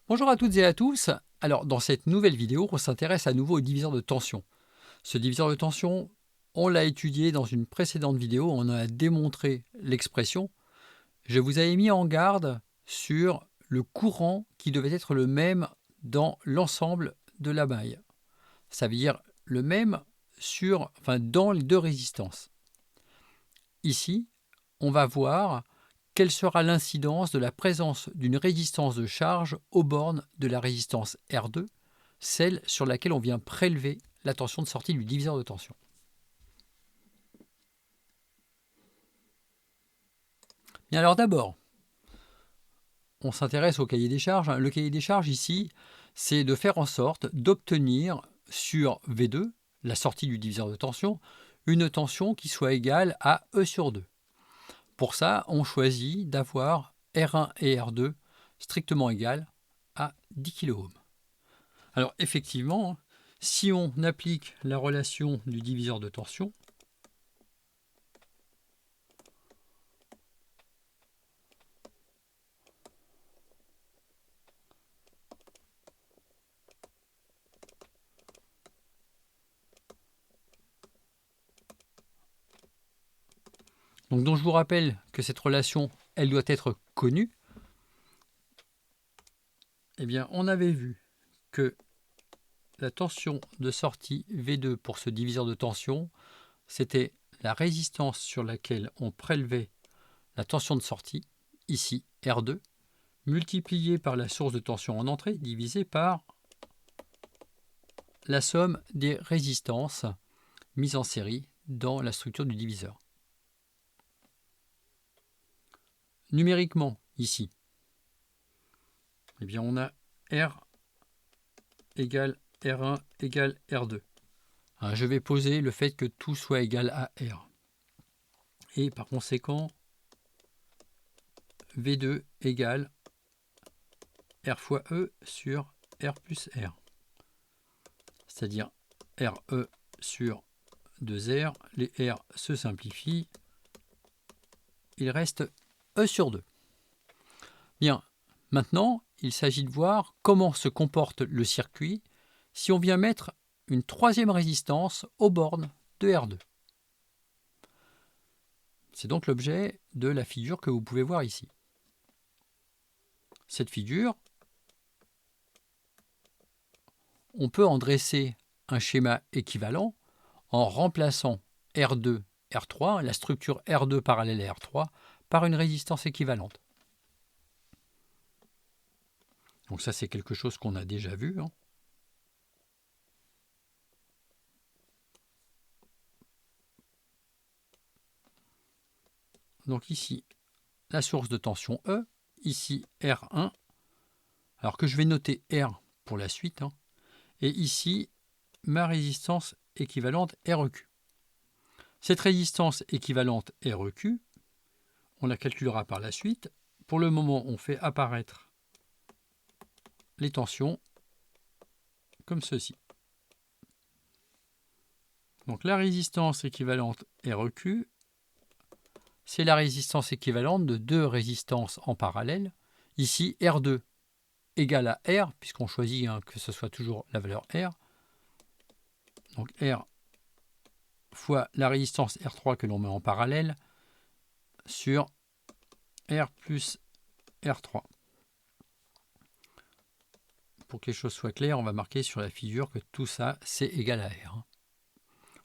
Bonjour à toutes et à tous. Alors, dans cette nouvelle vidéo, on s'intéresse à nouveau au diviseur de tension. Ce diviseur de tension, on l'a étudié dans une précédente vidéo, on a démontré l'expression. Je vous avais mis en garde sur le courant qui devait être le même dans l'ensemble de la maille. Ça veut dire le même dans les deux résistances. Ici, on va voir quelle sera l'incidence de la présence d'une résistance de charge aux bornes de la résistance R2, celle sur laquelle on vient prélever la tension de sortie du diviseur de tension. Bien alors d'abord, on s'intéresse au cahier des charges. Le cahier des charges ici, c'est de faire en sorte d'obtenir sur V2, la sortie du diviseur de tension, une tension qui soit égale à E sur 2. Pour ça, on choisit d'avoir R1 et R2 strictement égales à 10 kΩ. Alors effectivement, si on applique la relation du diviseur de tension, donc je vous rappelle que cette relation, elle doit être connue. Eh bien, on avait vu que la tension de sortie V2 pour ce diviseur de tension, c'était la résistance sur laquelle on prélevait la tension de sortie, ici R2, multipliée par la source de tension en entrée, divisée par la somme des résistances mises en série dans la structure du diviseur. Numériquement, ici, eh bien, on a R égale R1 égale R2. Je vais poser le fait que tout soit égal à R. Et par conséquent, V2 égale R fois E sur R plus R. C'est-à-dire RE sur 2R. Les R se simplifient. Il reste E sur 2. Bien, maintenant, il s'agit de voir comment se comporte le circuit si on vient mettre une troisième résistance aux bornes de R2. C'est donc l'objet de la figure que vous pouvez voir ici. Cette figure, on peut en dresser un schéma équivalent en remplaçant R2, R3, la structure R2 parallèle à R3, par une résistance équivalente. Donc ça, c'est quelque chose qu'on a déjà vu. Donc ici, la source de tension E, ici R1, alors que je vais noter R pour la suite, et ici, ma résistance équivalente REQ. Cette résistance équivalente REQ, on la calculera par la suite. Pour le moment, on fait apparaître les tensions comme ceci. Donc la résistance équivalente REQ, c'est la résistance équivalente de deux résistances en parallèle. Ici, R2 égale à R, puisqu'on choisit que ce soit toujours la valeur R. Donc R fois la résistance R3 que l'on met en parallèle sur R plus R3. Pour que les choses soient claires, on va marquer sur la figure que tout ça, c'est égal à R.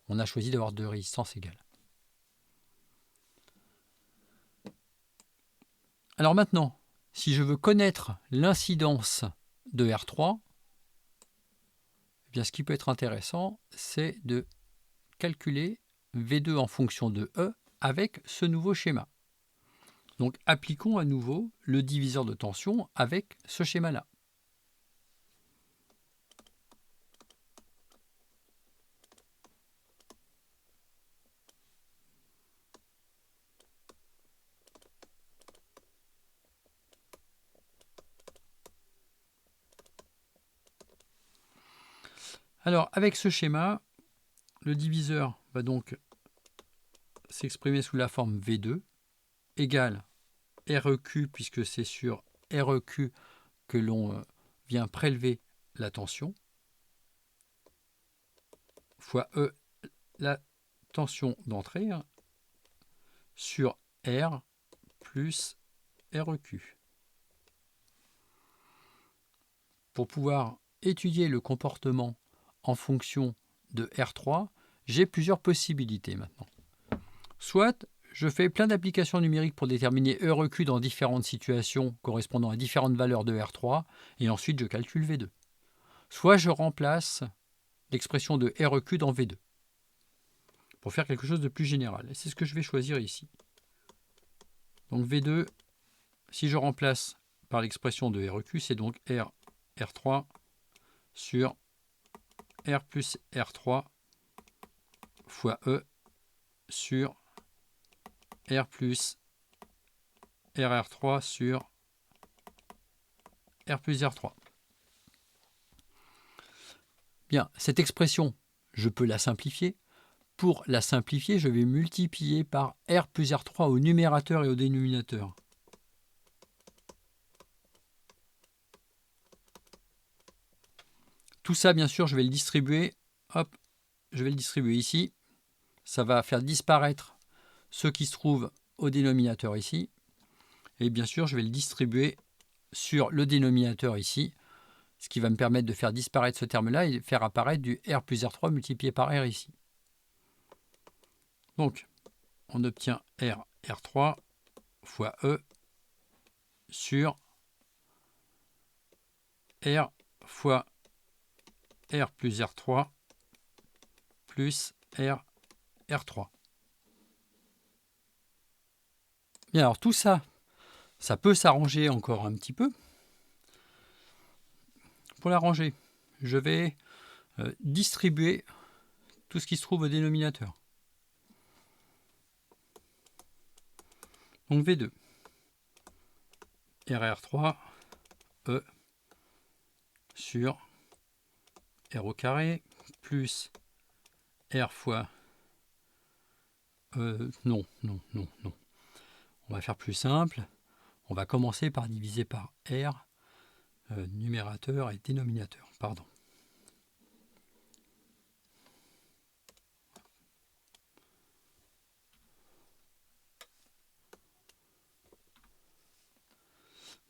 On a choisi d'avoir deux résistances égales. Alors maintenant, si je veux connaître l'incidence de R3, eh bien ce qui peut être intéressant, c'est de calculer V2 en fonction de E avec ce nouveau schéma. Donc appliquons à nouveau le diviseur de tension avec ce schéma-là. Alors avec ce schéma, le diviseur va donc s'exprimer sous la forme V2 égale REQ, puisque c'est sur REQ que l'on viens prélever la tension fois E, la tension d'entrée, sur R plus REQ. Pour pouvoir étudier le comportement en fonction de R3, j'ai plusieurs possibilités maintenant. Soit je fais plein d'applications numériques pour déterminer REQ dans différentes situations correspondant à différentes valeurs de R3, et ensuite je calcule V2. Soit je remplace l'expression de REQ dans V2, pour faire quelque chose de plus général. Et c'est ce que je vais choisir ici. Donc V2, si je remplace par l'expression de REQ, c'est donc R3 sur R plus R3 fois E sur R plus RR3 sur R plus R3. Bien, cette expression, je peux la simplifier. Pour la simplifier, je vais multiplier par R plus R3 au numérateur et au dénominateur. Tout ça, bien sûr, je vais le distribuer. Hop, je vais le distribuer ici. Ça va faire disparaître ce qui se trouve au dénominateur ici. Et bien sûr, je vais le distribuer sur le dénominateur ici, ce qui va me permettre de faire disparaître ce terme-là et faire apparaître du R plus R3 multiplié par R ici. Donc, on obtient R3 fois E sur R fois R plus R3 plus R3. Bien, alors tout ça, ça peut s'arranger encore un petit peu. Pour l'arranger, je vais distribuer tout ce qui se trouve au dénominateur. Donc V2, RR3, E sur R au carré, plus R fois... non. On va faire plus simple. On va commencer par diviser par R, numérateur et dénominateur. Pardon.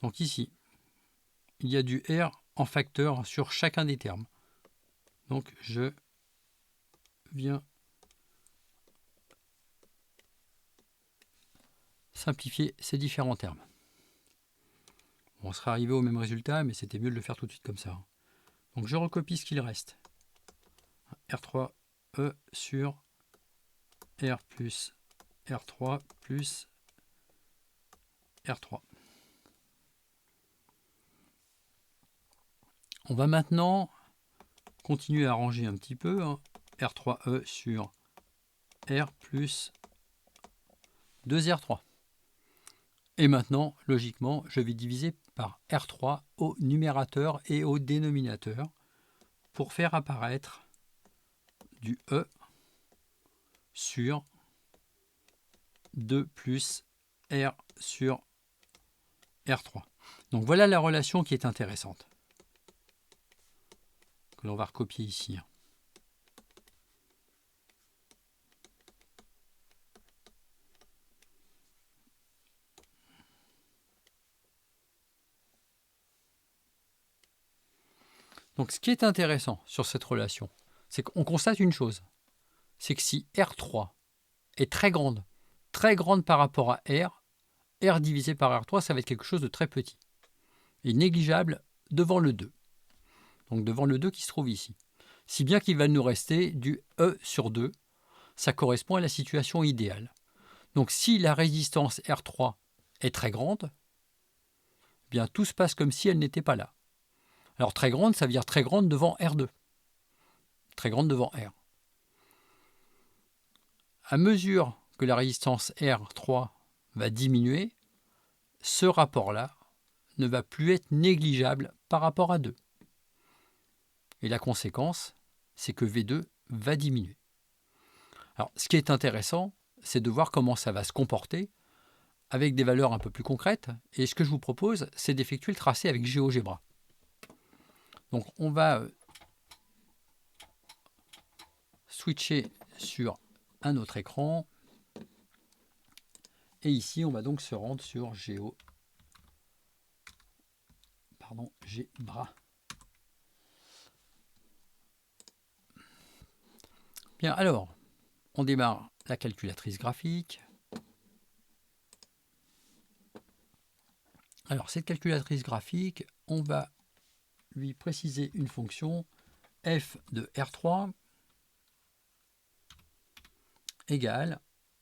Donc ici, il y a du R en facteur sur chacun des termes. Donc je viens simplifier ces différents termes. On serait arrivé au même résultat, mais c'était mieux de le faire tout de suite comme ça. Donc je recopie ce qu'il reste. R3E sur R plus R3 plus R3. On va maintenant continuer à ranger un petit peu. R3E sur R plus 2R3. Et maintenant, logiquement, je vais diviser par R3 au numérateur et au dénominateur pour faire apparaître du E sur 2 plus R sur R3. Donc voilà la relation qui est intéressante, que l'on va recopier ici. Donc ce qui est intéressant sur cette relation, c'est qu'on constate une chose, c'est que si R3 est très grande par rapport à R divisé par R3, ça va être quelque chose de très petit et négligeable devant le 2. Donc devant le 2 qui se trouve ici. Si bien qu'il va nous rester du E sur 2, ça correspond à la situation idéale. Donc si la résistance R3 est très grande, bien tout se passe comme si elle n'était pas là. Alors très grande, ça veut dire très grande devant R2. Très grande devant R. À mesure que la résistance R3 va diminuer, ce rapport-là ne va plus être négligeable par rapport à 2. Et la conséquence, c'est que V2 va diminuer. Alors, ce qui est intéressant, c'est de voir comment ça va se comporter avec des valeurs un peu plus concrètes. Et ce que je vous propose, c'est d'effectuer le tracé avec GeoGebra. Donc on va switcher sur un autre écran. Et ici, on va donc se rendre sur GeoGebra. Bien, alors, on démarre la calculatrice graphique. Alors, cette calculatrice graphique, on va lui préciser une fonction f de R3 égale,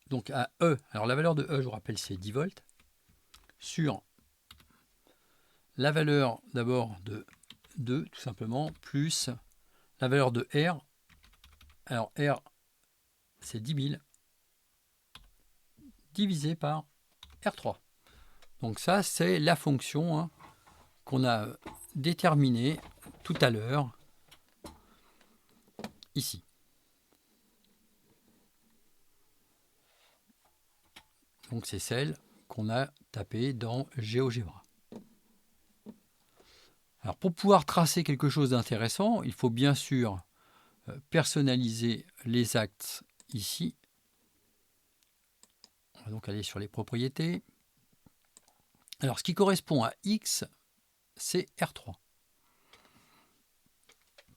donc à E, alors la valeur de E, je vous rappelle, c'est 10 volts, sur la valeur d'abord de 2, tout simplement, plus la valeur de R. Alors R, c'est 10 000, divisé par R3. Donc ça, c'est la fonction qu'on a déterminée tout à l'heure, ici. Donc c'est celle qu'on a tapée dans GeoGebra. Alors pour pouvoir tracer quelque chose d'intéressant, il faut bien sûr personnaliser les axes ici. On va donc aller sur les propriétés. Alors ce qui correspond à X, c'est R3.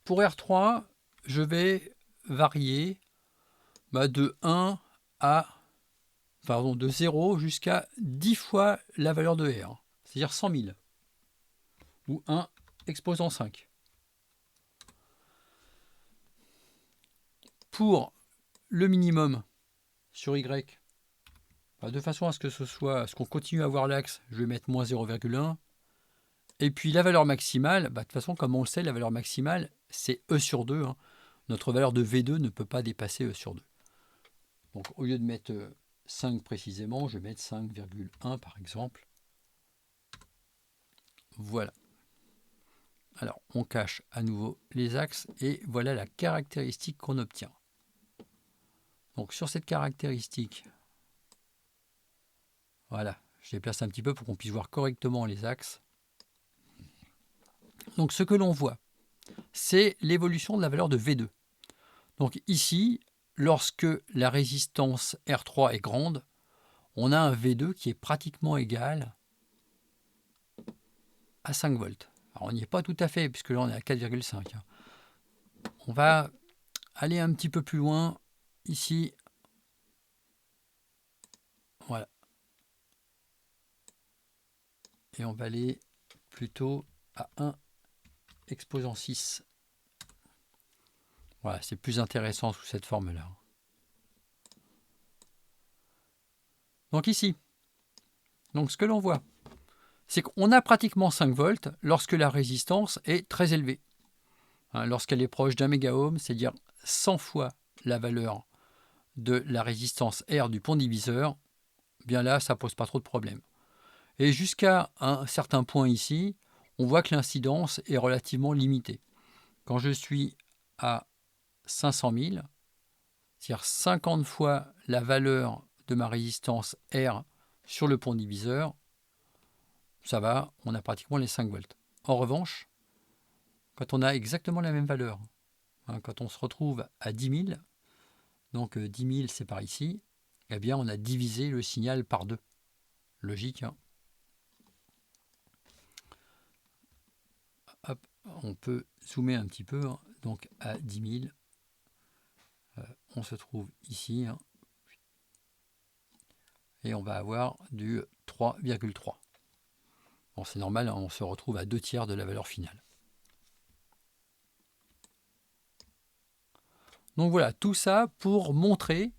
Pour R3, je vais varier de 1 à de 0 jusqu'à 10 fois la valeur de R, c'est-à-dire 100 000, ou 1 exposant 5. Pour le minimum sur Y, de façon à ce que ce qu'on continue à voir l'axe, je vais mettre moins 0,1. Et puis la valeur maximale, de toute façon, comme on le sait, la valeur maximale, c'est E sur 2. Notre valeur de V2 ne peut pas dépasser E sur 2. Donc au lieu de mettre 5 précisément, je vais mettre 5,1 par exemple. Voilà. Alors on cache à nouveau les axes et voilà la caractéristique qu'on obtient. Donc sur cette caractéristique, voilà, je déplace un petit peu pour qu'on puisse voir correctement les axes. Donc ce que l'on voit, c'est l'évolution de la valeur de V2. Donc ici, lorsque la résistance R3 est grande, on a un V2 qui est pratiquement égal à 5 volts. Alors on n'y est pas tout à fait, puisque là on est à 4,5. On va aller un petit peu plus loin, ici. Voilà. Et on va aller plutôt à 1 exposant 6. Voilà, c'est plus intéressant sous cette forme-là. Donc ici, ce que l'on voit, c'est qu'on a pratiquement 5 volts lorsque la résistance est très élevée. Lorsqu'elle est proche d'un mégaohm, c'est-à-dire 100 fois la valeur de la résistance R du pont diviseur, bien là, ça ne pose pas trop de problèmes. Et jusqu'à un certain point ici, on voit que l'incidence est relativement limitée. Quand je suis à 500 000, c'est-à-dire 50 fois la valeur de ma résistance R sur le pont diviseur, ça va, on a pratiquement les 5 volts. En revanche, quand on a exactement la même valeur, quand on se retrouve à 10 000, donc 10 000 c'est par ici, eh bien on a divisé le signal par 2. Logique. Hop, on peut zoomer un petit peu, donc à 10 000, on se trouve ici, et on va avoir du 3,3. Bon, c'est normal, on se retrouve à 2/3 de la valeur finale. Donc voilà, tout ça pour montrer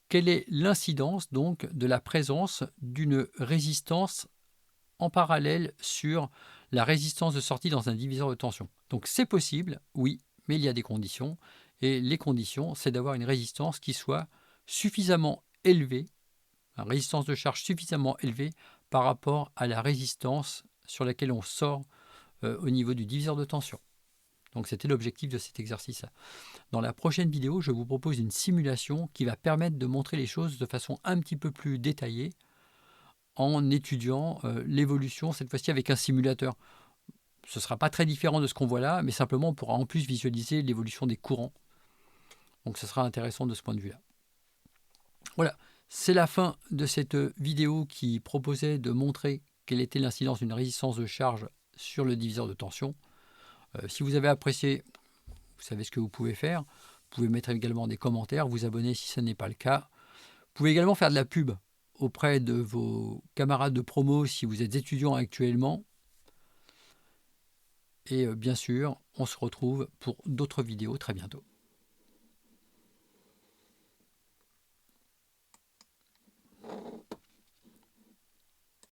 quelle est l'incidence donc de la présence d'une résistance en parallèle sur la résistance de sortie dans un diviseur de tension. Donc c'est possible, oui, mais il y a des conditions. Et les conditions, c'est d'avoir une résistance qui soit suffisamment élevée, une résistance de charge suffisamment élevée par rapport à la résistance sur laquelle on sort au niveau du diviseur de tension. Donc c'était l'objectif de cet exercice. Dans la prochaine vidéo, je vous propose une simulation qui va permettre de montrer les choses de façon un petit peu plus détaillée en étudiant l'évolution, cette fois-ci avec un simulateur. Ce ne sera pas très différent de ce qu'on voit là, mais simplement on pourra en plus visualiser l'évolution des courants. Donc ce sera intéressant de ce point de vue-là. Voilà, c'est la fin de cette vidéo qui proposait de montrer quelle était l'incidence d'une résistance de charge sur le diviseur de tension. Si vous avez apprécié, vous savez ce que vous pouvez faire. Vous pouvez mettre également des commentaires, vous abonner si ce n'est pas le cas. Vous pouvez également faire de la pub auprès de vos camarades de promo si vous êtes étudiant actuellement. Et bien sûr, on se retrouve pour d'autres vidéos très bientôt.